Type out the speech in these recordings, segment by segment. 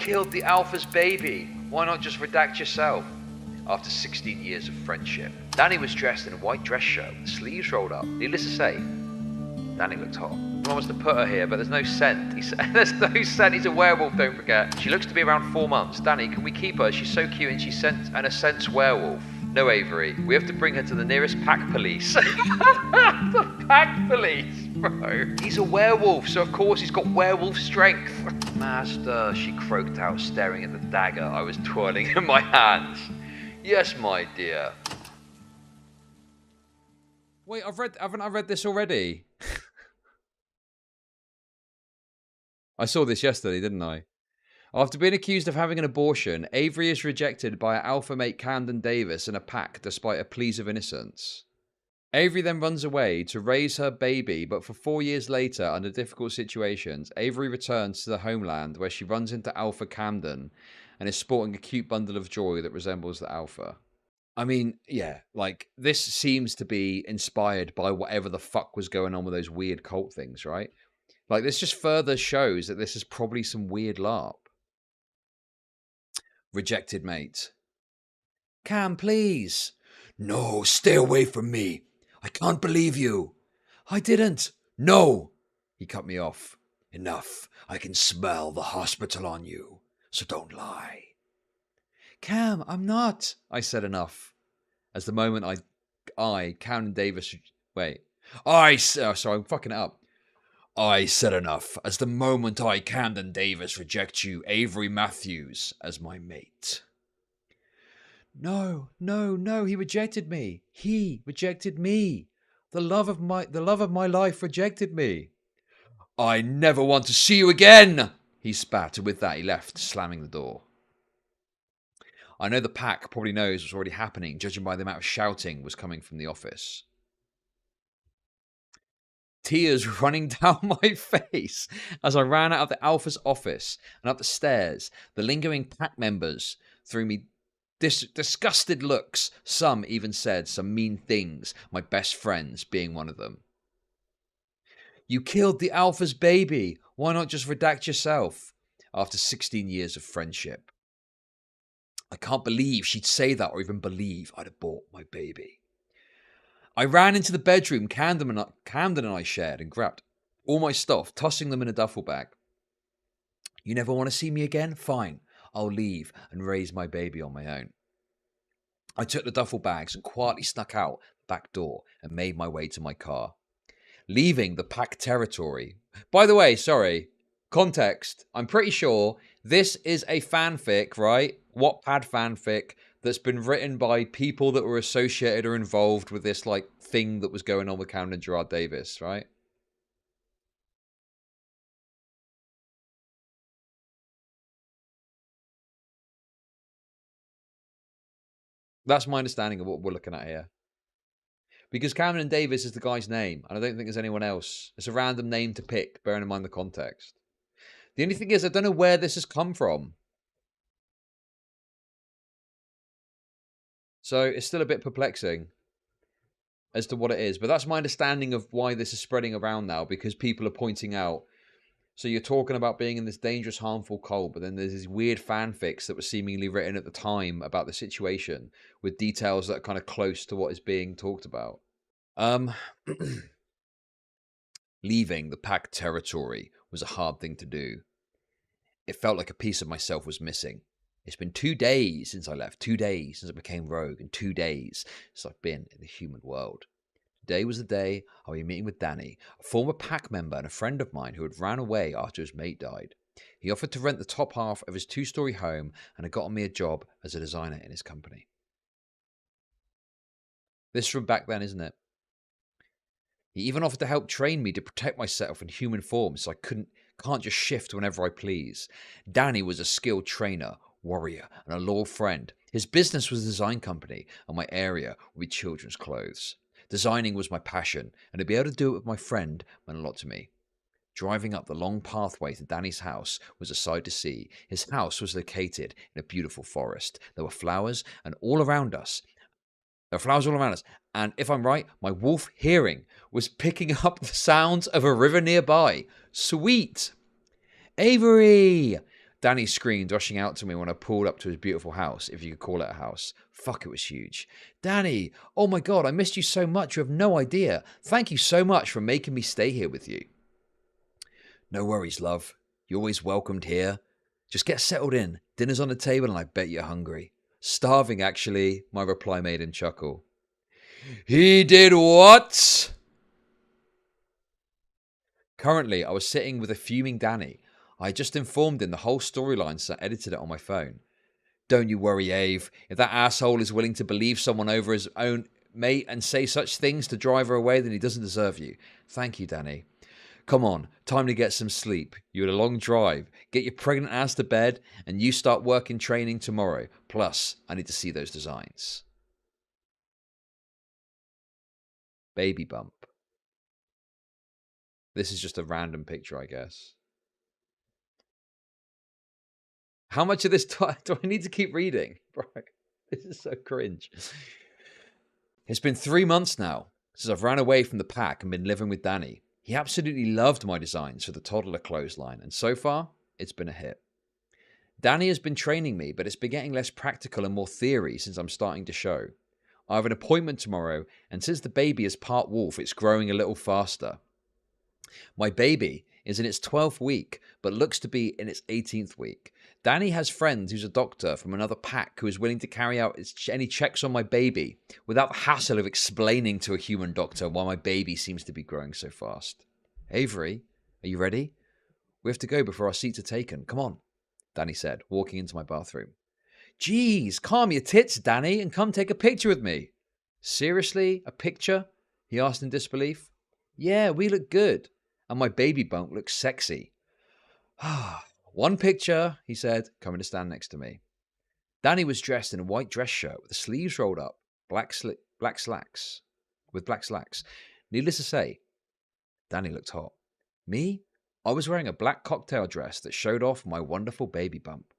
killed the Alpha's baby. Why not just redact yourself? After 16 years of friendship. Danny was dressed in a white dress shirt with the sleeves rolled up. Needless to say, Danny looked hot. I wants to put her here, but there's no scent. He said, there's no scent. He's a werewolf, don't forget. She looks to be around 4 months. Danny, can we keep her? She's so cute and she's a scent werewolf. No, Avery. We have to bring her to the nearest pack police. The pack police, bro. He's a werewolf, so of course he's got werewolf strength. Master, she croaked out, staring at the dagger I was twirling in my hands. Yes, my dear. Wait, haven't I read this already? I saw this yesterday, didn't I? After being accused of having an abortion, Avery is rejected by her alpha mate Camden Davis in a pack despite her pleas of innocence. Avery then runs away to raise her baby, but for 4 years later, under difficult situations, Avery returns to the homeland where she runs into Alpha Camden and is sporting a cute bundle of joy that resembles the Alpha. I mean, yeah, like, this seems to be inspired by whatever the fuck was going on with those weird cult things, right? Like, this just further shows that this is probably some weird LARP. Rejected mate. Cam, please. No, stay away from me. I can't believe you. I didn't. No. He cut me off. Enough. I can smell the hospital on you, so don't lie. Cam, I'm not. I said enough. As the moment Camden Davis... Wait. Sorry, I'm fucking it up. I said enough, as the moment I, Camden Davis, reject you, Avery Matthews, as my mate. No, he rejected me. He rejected me. The love of my life rejected me. I never want to see you again, he spat, and with that he left, slamming the door. I know the pack probably knows what's already happening, judging by the amount of shouting was coming from the office. Tears running down my face as I ran out of the Alpha's office and up the stairs. The lingering pack members threw me disgusted looks. Some even said some mean things, my best friends being one of them. You killed the Alpha's baby. Why not just redact yourself? After 16 years of friendship. I can't believe she'd say that or even believe I'd have bought my baby. I ran into the bedroom Camden and I shared and grabbed all my stuff, tossing them in a duffel bag. You never want to see me again? Fine. I'll leave and raise my baby on my own. I took the duffel bags and quietly snuck out the back door and made my way to my car. Leaving the pack territory. By the way, sorry, context. I'm pretty sure this is a fanfic, right? Wattpad fanfic that's been written by people that were associated or involved with this, like, thing that was going on with Camden Jerrard Davis, right? That's my understanding of what we're looking at here. Because Camden Davis is the guy's name, and I don't think there's anyone else. It's a random name to pick, bearing in mind the context. The only thing is, I don't know where this has come from. So it's still a bit perplexing as to what it is. But that's my understanding of why this is spreading around now, because people are pointing out. So you're talking about being in this dangerous, harmful cult, but then there's these weird fanfics that were seemingly written at the time about the situation with details that are kind of close to what is being talked about. Leaving the pack territory was a hard thing to do. It felt like a piece of myself was missing. It's been 2 days since I left, 2 days since I became rogue, and 2 days since I've been in the human world. Today was the day I'll be meeting with Danny, a former pack member and a friend of mine who had ran away after his mate died. He offered to rent the top half of his 2-story home and had gotten me a job as a designer in his company. This from back then, isn't it? He even offered to help train me to protect myself in human form so I can't just shift whenever I please. Danny was a skilled trainer, warrior, and a loyal friend. His business was a design company, and my area would be children's clothes. Designing was my passion, and to be able to do it with my friend meant a lot to me. Driving up the long pathway to Danny's house was a sight to see. His house was located in a beautiful forest. There were flowers all around us. And if I'm right, my wolf hearing was picking up the sounds of a river nearby. Sweet! Avery! Danny screamed, rushing out to me when I pulled up to his beautiful house, if you could call it a house. Fuck, it was huge. Danny, oh my God, I missed you so much. You have no idea. Thank you so much for making me stay here with you. No worries, love. You're always welcomed here. Just get settled in. Dinner's on the table and I bet you're hungry. Starving, actually, my reply made him chuckle. He did what? Currently, I was sitting with a fuming Danny. I had just informed him the whole storyline, so I edited it on my phone. Don't you worry, Ave. If that asshole is willing to believe someone over his own mate and say such things to drive her away, then he doesn't deserve you. Thank you, Danny. Come on, time to get some sleep. You had a long drive. Get your pregnant ass to bed, and you start working training tomorrow. Plus, I need to see those designs. Baby bump. This is just a random picture, I guess. How much of this do I need to keep reading? Bro, this is so cringe. It's been 3 months now since I've ran away from the pack and been living with Danny. He absolutely loved my designs for the toddler clothesline, and so far, it's been a hit. Danny has been training me, but it's been getting less practical and more theory since I'm starting to show. I have an appointment tomorrow, and since the baby is part wolf, it's growing a little faster. My baby is in its 12th week, but looks to be in its 18th week. Danny has friends who's a doctor from another pack who is willing to carry out any checks on my baby without the hassle of explaining to a human doctor why my baby seems to be growing so fast. Avery, are you ready? We have to go before our seats are taken. Come on, Danny said, walking into my bathroom. Geez, calm your tits, Danny, and come take a picture with me. Seriously, a picture? He asked in disbelief. Yeah, we look good. And my baby bump looks sexy. One picture, he said, coming to stand next to me. Danny was dressed in a white dress shirt with the sleeves rolled up, black slacks. Needless to say, Danny looked hot. Me? I was wearing a black cocktail dress that showed off my wonderful baby bump.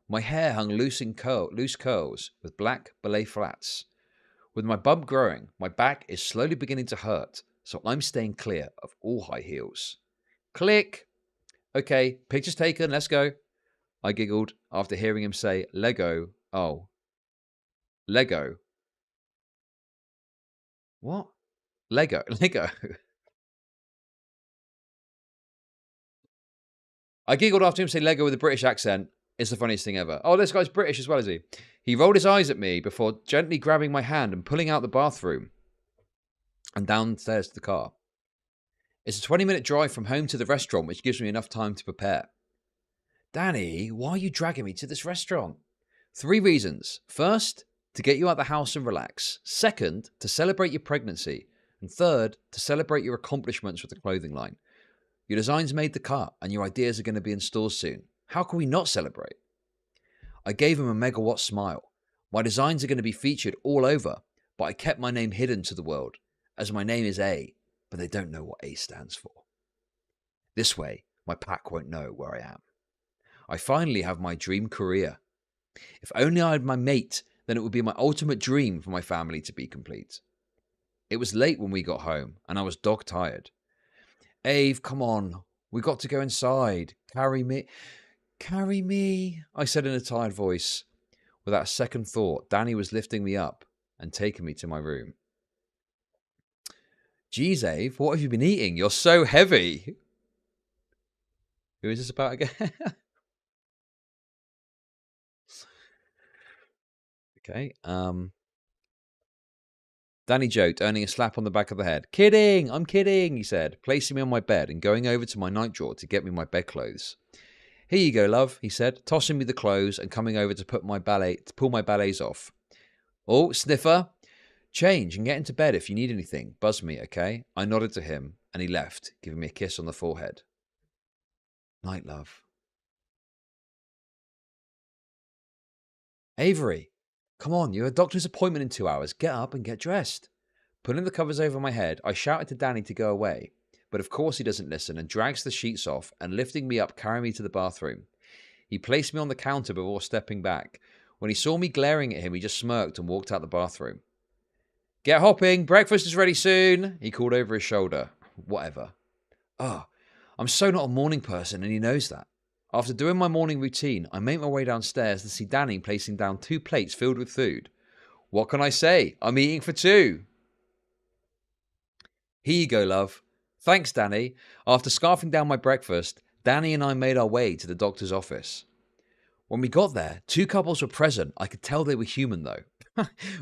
My hair hung loose curls with black ballet flats. With my bump growing, my back is slowly beginning to hurt, so I'm staying clear of all high heels. Click! Okay, picture's taken, let's go. I giggled after hearing him say Lego. Oh. Lego. What? Lego. I giggled after him say Lego with a British accent. It's the funniest thing ever. Oh, this guy's British as well, is he? He rolled his eyes at me before gently grabbing my hand and pulling out the bathroom and downstairs to the car. It's a 20-minute drive from home to the restaurant, which gives me enough time to prepare. Danny, why are you dragging me to this restaurant? 3 reasons. First, to get you out of the house and relax. Second, to celebrate your pregnancy. And third, to celebrate your accomplishments with the clothing line. Your designs made the cut, and your ideas are going to be in stores soon. How can we not celebrate? I gave him a megawatt smile. My designs are going to be featured all over, but I kept my name hidden to the world, as my name is A, but they don't know what A stands for. This way, my pack won't know where I am. I finally have my dream career. If only I had my mate, then it would be my ultimate dream for my family to be complete. It was late when we got home, and I was dog tired. Ave, come on. We got to go inside. Carry me. Carry me, I said in a tired voice. Without a second thought, Danny was lifting me up and taking me to my room. Geez, Ave, what have you been eating? You're so heavy. Who is this about again? Okay. Danny joked, earning a slap on the back of the head. Kidding, I'm kidding, he said, placing me on my bed and going over to my night drawer to get me my bedclothes. Here you go, love, he said, tossing me the clothes and coming over to pull my ballets off. Oh, sniffer. Change and get into bed if you need anything. Buzz me, okay? I nodded to him and he left, giving me a kiss on the forehead. Night, love. Avery, come on, you have a doctor's appointment in 2 hours. Get up and get dressed. Pulling the covers over my head, I shouted to Danny to go away. But of course he doesn't listen and drags the sheets off and lifting me up, carrying me to the bathroom. He placed me on the counter before stepping back. When he saw me glaring at him, he just smirked and walked out the bathroom. Get hopping, breakfast is ready soon, he called over his shoulder. Whatever. I'm so not a morning person and he knows that. After doing my morning routine, I make my way downstairs to see Danny placing down 2 plates filled with food. What can I say? I'm eating for 2. Here you go, love. Thanks, Danny. After scarfing down my breakfast, Danny and I made our way to the doctor's office. When we got there, 2 couples were present. I could tell they were human, though.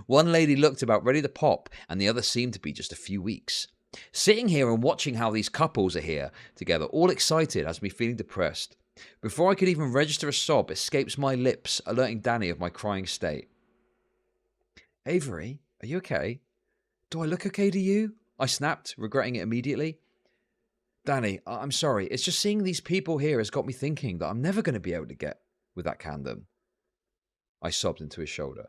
One lady looked about ready to pop, and the other seemed to be just a few weeks. Sitting here and watching how these couples are here together, all excited, has me feeling depressed. Before I could even register a sob, escapes my lips, alerting Danny of my crying state. Avery, are you okay? Do I look okay to you? I snapped, regretting it immediately. Danny, I'm sorry. It's just seeing these people here has got me thinking that I'm never going to be able to get with that Camden. I sobbed into his shoulder.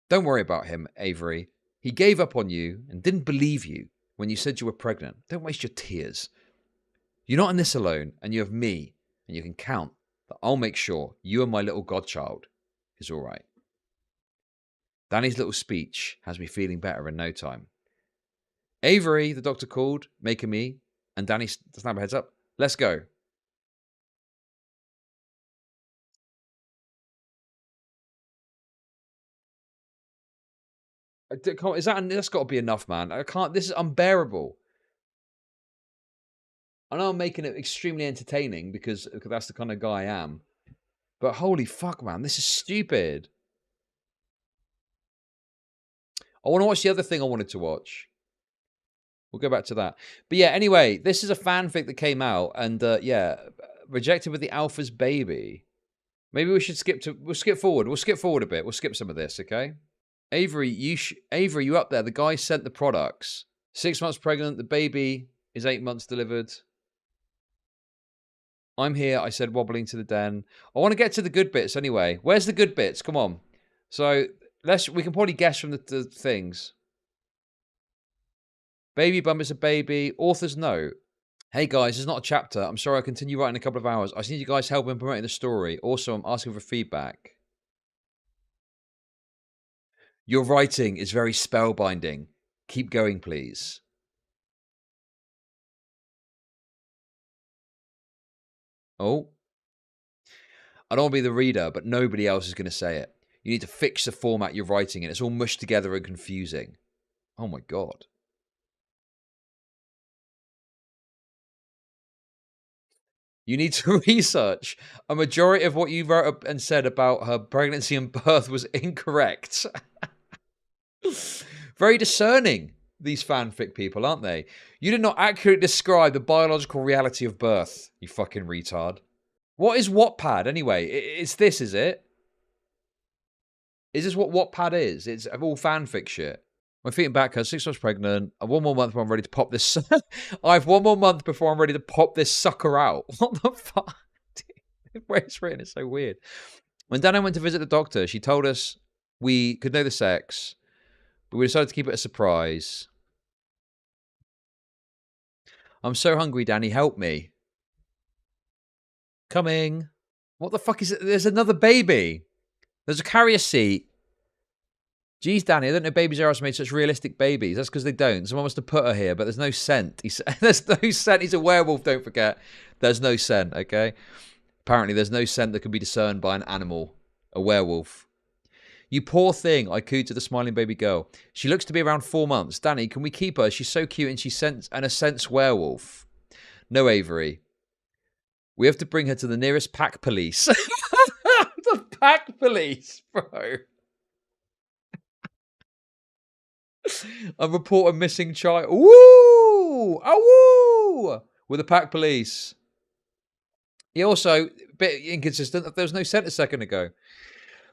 Don't worry about him, Avery. He gave up on you and didn't believe you when you said you were pregnant. Don't waste your tears. You're not in this alone, and you have me, and you can count that I'll make sure you and my little godchild is all right. Danny's little speech has me feeling better in no time. Avery, the doctor called, making me, and Danny snapped her heads up. Let's go. That's got to be enough, man. I can't. This is unbearable. I know I'm making it extremely entertaining because that's the kind of guy I am. But holy fuck, man, this is stupid. I want to watch the other thing I wanted to watch. We'll go back to that. But yeah, anyway, this is a fanfic that came out, and yeah, rejected with the alpha's baby. Maybe we should we'll skip forward. We'll skip forward a bit. We'll skip some of this, okay? Avery, you up there? The guy sent the products. 6 months pregnant. The baby is 8 months delivered. I'm here, I said, wobbling to the den. I want to get to the good bits anyway. Where's the good bits? Come on. So we can probably guess from the things. Baby bum is a baby. Author's note. Hey guys, it's not a chapter. I'm sorry, I'll continue writing in a couple of hours. I just need you guys' help in promoting the story. Also, I'm asking for feedback. Your writing is very spellbinding. Keep going, please. Oh. I don't want to be the reader, but nobody else is going to say it. You need to fix the format you're writing in. It's all mushed together and confusing. Oh my God. You need to research. A majority of what you wrote up and said about her pregnancy and birth was incorrect. Very discerning, these fanfic people, aren't they? You did not accurately describe the biological reality of birth, you fucking retard. What is Wattpad, anyway? It's this, is it? Is this what Wattpad is? It's all fanfic shit. My feet and back hurt. 6 months pregnant. I have 1 more month before I'm ready to pop this. I have 1 more month before I'm ready to pop this sucker out. What the fuck? The way it's written is so weird. When Dana went to visit the doctor, she told us we could know the sex, but we decided to keep it a surprise. I'm so hungry, Danny. Help me. Coming. What the fuck is it? There's another baby. There's a carrier seat. Jeez, Danny, I don't know babies are made such realistic babies. That's because they don't. Someone must have put her here, but there's no scent. There's no scent. He's a werewolf, don't forget. There's no scent, okay? Apparently, there's no scent that can be discerned by an animal. A werewolf. You poor thing, I cooed to the smiling baby girl. She looks to be around 4 months. Danny, can we keep her? She's so cute and she's a sense werewolf. No, Avery. We have to bring her to the nearest pack police. The pack police, bro. And report a missing child. Woo! Oh, woo! With the pack police. He also, a bit inconsistent, there was no scent a second ago.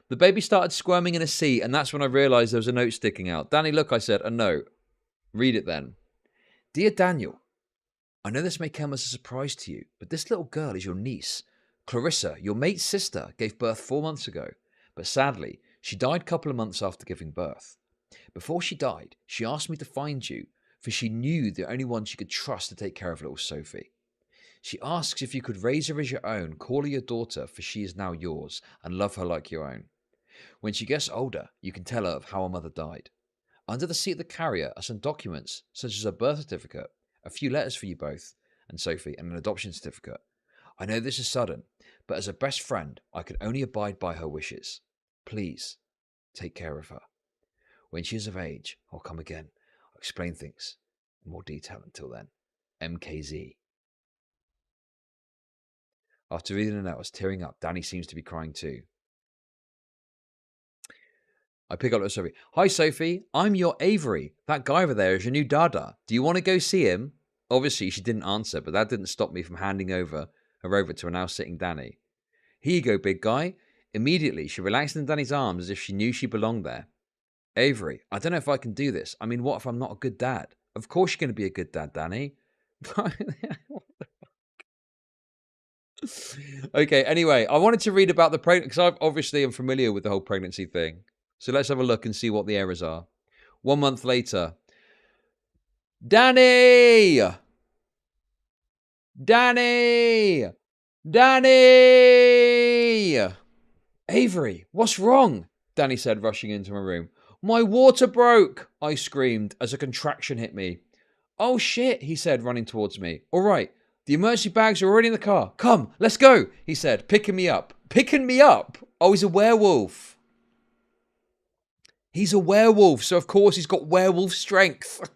The baby started squirming in a seat, and that's when I realised there was a note sticking out. Danny, look, I said, a note. Read it then. Dear Daniel, I know this may come as a surprise to you, but this little girl is your niece. Clarissa, your mate's sister, gave birth 4 months ago, but sadly, she died a couple of months after giving birth. Before she died, she asked me to find you, for she knew the only one she could trust to take care of little Sophie. She asks if you could raise her as your own, call her your daughter, for she is now yours, and love her like your own. When she gets older, you can tell her of how her mother died. Under the seat of the carrier are some documents, such as a birth certificate, a few letters for you both and Sophie, and an adoption certificate. I know this is sudden, but as a best friend, I can only abide by her wishes. Please, take care of her. When she is of age, I'll come again. I'll explain things in more detail until then. MKZ. After reading the note, I was tearing up. Danny seems to be crying too. I pick up with Sophie. Hi, Sophie. I'm your Avery. That guy over there is your new dada. Do you want to go see him? Obviously, she didn't answer, but that didn't stop me from handing her over to a now sitting Danny. Here you go, big guy. Immediately, she relaxed in Danny's arms as if she knew she belonged there. Avery, I don't know if I can do this. I mean, what if I'm not a good dad? Of course you're going to be a good dad, Danny. Okay, anyway, I wanted to read about the pregnancy, because I obviously am familiar with the whole pregnancy thing. So let's have a look and see what the errors are. 1 month later. Danny! Danny! Danny! Avery, what's wrong? Danny said, rushing into my room. My water broke, I screamed as a contraction hit me. Oh shit, he said, running towards me. All right, the emergency bags are already in the car. Come, let's go, he said, picking me up. Picking me up? Oh, he's a werewolf. He's a werewolf, so of course he's got werewolf strength.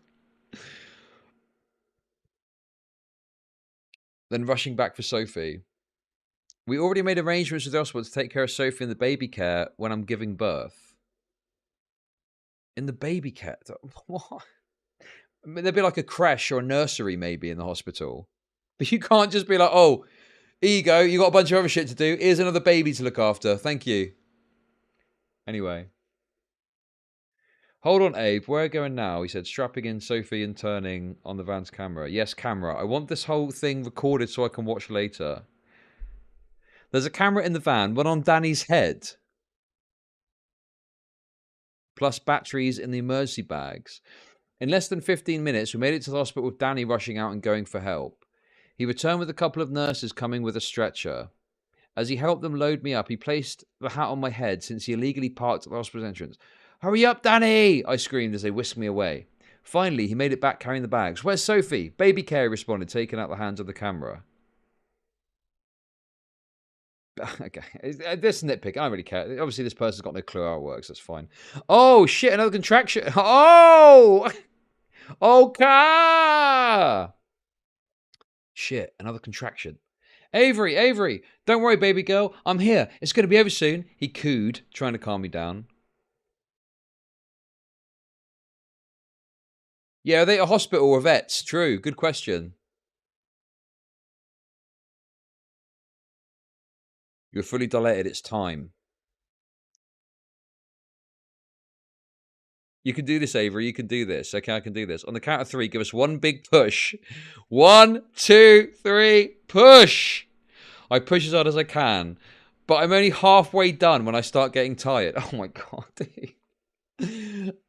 Then rushing back for Sophie. We already made arrangements with the hospital to take care of Sophie in the baby care when I'm giving birth. In the baby care? What? I mean, there'd be like a creche or a nursery maybe in the hospital. But you can't just be like, oh, here you go. You got a bunch of other shit to do. Here's another baby to look after. Thank you. Anyway. Hold on, Abe. Where are we going now? He said, strapping in Sophie and turning on the van's camera. Yes, camera. I want this whole thing recorded so I can watch later. There's a camera in the van, one on Danny's head. Plus batteries in the emergency bags. In less than 15 minutes, we made it to the hospital with Danny rushing out and going for help. He returned with a couple of nurses coming with a stretcher. As he helped them load me up, he placed the hat on my head since he illegally parked at the hospital entrance. Hurry up, Danny! I screamed as they whisked me away. Finally, he made it back carrying the bags. Where's Sophie? Baby care, he responded, taking out the hands of the camera. Okay, this nitpick, I don't really care. Obviously, this person's got no clue how it works. That's fine. Oh, shit, another contraction. Oh! Okay! Shit, another contraction. Avery, don't worry, baby girl. I'm here. It's going to be over soon. He cooed, trying to calm me down. Yeah, are they at a hospital or vets? True, good question. You're fully dilated. It's time. You can do this, Avery. You can do this. Okay, I can do this. On the count of 3, give us one big push. 1, 2, 3, push! I push as hard as I can, but I'm only halfway done when I start getting tired. Oh my god.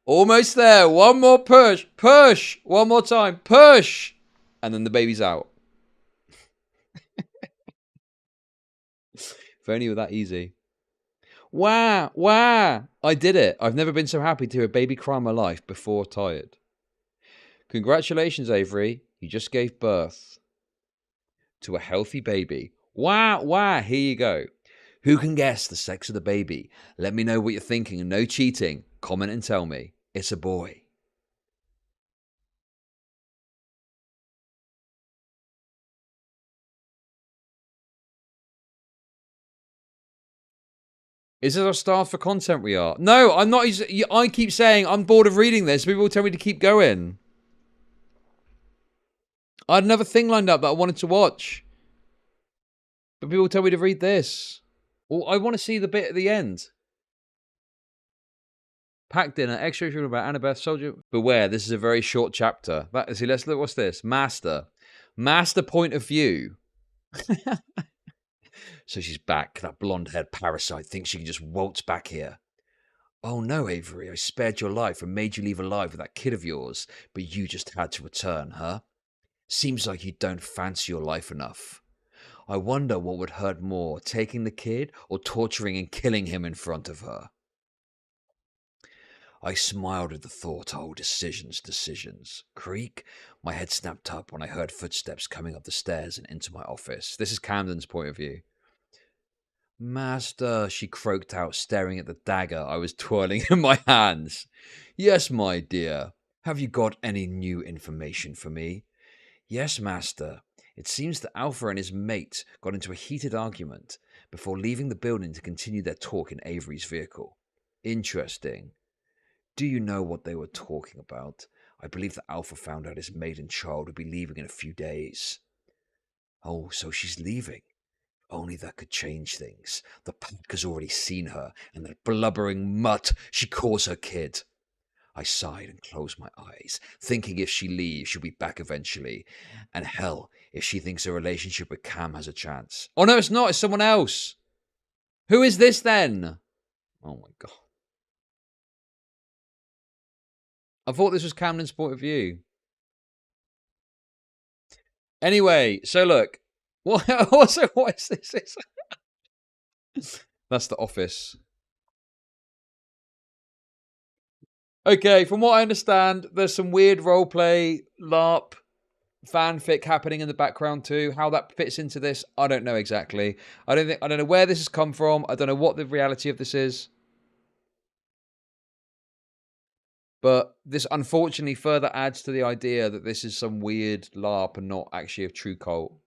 Almost there. One more push. Push! One more time. Push! And then the baby's out. If only it were that easy. Wow, wow. I did it. I've never been so happy to hear a baby cry in my life before tired. Congratulations, Avery. You just gave birth to a healthy baby. Wow, wow. Here you go. Who can guess the sex of the baby? Let me know what you're thinking and no cheating. Comment and tell me. It's a boy. Is this our staff for content we are? No, I'm not. I keep saying I'm bored of reading this. People tell me to keep going. I had another thing lined up that I wanted to watch. But people tell me to read this. Well, I want to see the bit at the end. Packed dinner, extra about Annabeth, soldier. Beware, this is a very short chapter. See, let's look. What's this? Master point of view. So she's back. That blonde-haired parasite thinks she can just waltz back here. Oh no, Avery, I spared your life and made you leave alive with that kid of yours, but you just had to return, huh? Seems like you don't fancy your life enough. I wonder what would hurt more, taking the kid or torturing and killing him in front of her. I smiled at the thought, oh, decisions. Creak. My head snapped up when I heard footsteps coming up the stairs and into my office. This is Camden's point of view. Master, she croaked out, staring at the dagger I was twirling in my hands. Yes, my dear. Have you got any new information for me? Yes, master. It seems that Alpha and his mate got into a heated argument before leaving the building to continue their talk in Avery's vehicle. Interesting. Do you know what they were talking about? I believe that Alpha found out his mate and child would be leaving in a few days. Oh, so she's leaving. Only that could change things. The pack has already seen her, and that blubbering mutt she calls her kid. I sighed and closed my eyes, thinking if she leaves, she'll be back eventually. And hell, if she thinks her relationship with Cam has a chance. Oh no, it's not. It's someone else. Who is this then? Oh my god. I thought this was Camden's point of view. Anyway, so look. What is this? That's the office. Okay, from what I understand, there's some weird roleplay, LARP, fanfic happening in the background too. How that fits into this, I don't know exactly. I don't know where this has come from. I don't know what the reality of this is. But this unfortunately further adds to the idea that this is some weird LARP and not actually a true cult.